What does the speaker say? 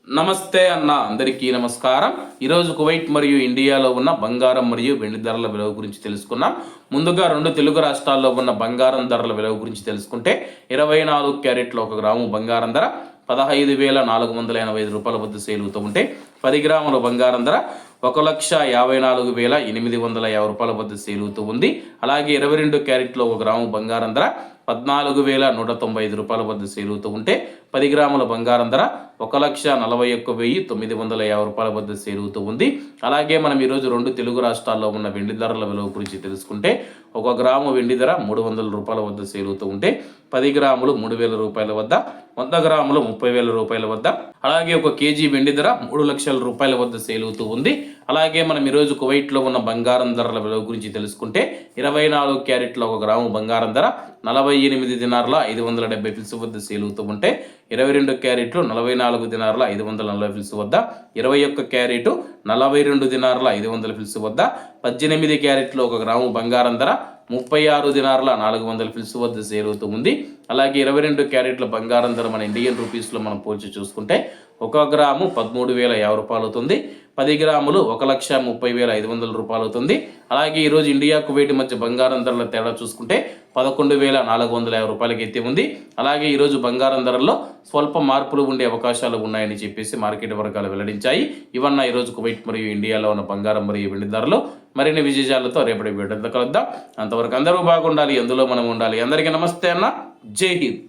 నమస్తే అన్న అందరికీ నమస్కారం. ఈరోజు కువైట్ మరియు ఇండియాలో ఉన్న బంగారం మరియు వెండి ధరల విలువ గురించి తెలుసుకున్నాం. ముందుగా రెండు తెలుగు రాష్ట్రాల్లో ఉన్న బంగారం ధరల విలువ గురించి తెలుసుకుంటే 24 క్యారెట్ల 1 గ్రాము బంగారం ధర 15,485 రూపాయల వద్ద సేల్ అవుతూ ఉంటే 10 గ్రాముల బంగారం ధర 1,54,850 రూపాయల వద్ద సేల్ అవుతూ ఉంది. అలాగే 22 క్యారెట్ల 1 గ్రాము బంగారం ధర 14,195 రూపాయల వద్ద సేల్ అవుతూ ఉంటే 10 గ్రాముల బంగారం ధర 1,41,950 రూపాయల వద్ద సేల్ అవుతూ ఉంది. అలాగే మనం ఈరోజు రెండు తెలుగు రాష్ట్రాల్లో ఉన్న వెండి ధరల విలువ గురించి తెలుసుకుంటే 1 గ్రాము వెండి ధర 300 రూపాయల వద్ద సేల్ అవుతూ ఉంటే 10 గ్రాములు 3,000 రూపాయల వద్ద, 100 గ్రాములు 30,000 రూపాయల వద్ద, అలాగే 1 కేజీ వెండి ధర 3 లక్షల రూపాయల వద్ద సేల్ అవుతూ ఉంది. అలాగే మనం ఈరోజు కువైట్లో ఉన్న బంగారం ధరల విలువ గురించి తెలుసుకుంటే 24 క్యారెట్ల 1 గ్రాము బంగారం ధర 48 దినార్ల 570 ఫిల్స్ వద్ద సేల్ అవుతూ ఉంటే 22 క్యారెట్లు 44 దినార్ల 540 ఫిల్స్ వద్ద, 21 క్యారెట్ 42 దినార్ల 500 ఫిల్స్ వద్ద, 18 క్యారెట్లు 1 గ్రాము బంగారం ధర 36 దినార్ల 400 ఫిల్స్ వద్ద సేల్ అవుతూ ఉంది. అలాగే 22 క్యారెట్ల బంగారం ధర మన ఇండియన్ రూపీస్లో మనం పోల్చి చూసుకుంటే 1 గ్రాము 13,050 రూపాయలు అవుతుంది. 10 గ్రాములు 1,30,500 రూపాయలు అవుతుంది. అలాగే ఈరోజు ఇండియా కువైట్ మధ్య బంగారం ధరల తేడా చూసుకుంటే 11,450 రూపాయలకి అయితే ఉంది. అలాగే ఈరోజు బంగారం ధరల్లో స్వల్ప మార్పులు ఉండే అవకాశాలు ఉన్నాయని చెప్పేసి మార్కెట్ వర్గాలు వెల్లడించాయి. ఇవన్న ఈరోజు కువైట్ మరియు ఇండియాలో ఉన్న బంగారం మరియు వెండి ధరలు. మరిన్ని విశేషాలతో రేపటి వీడియోలో కలుద్దాం. అంతవరకు అందరూ బాగుండాలి, ఎందులో మనం ఉండాలి. అందరికీ నమస్తే అన్న, జై హింద్.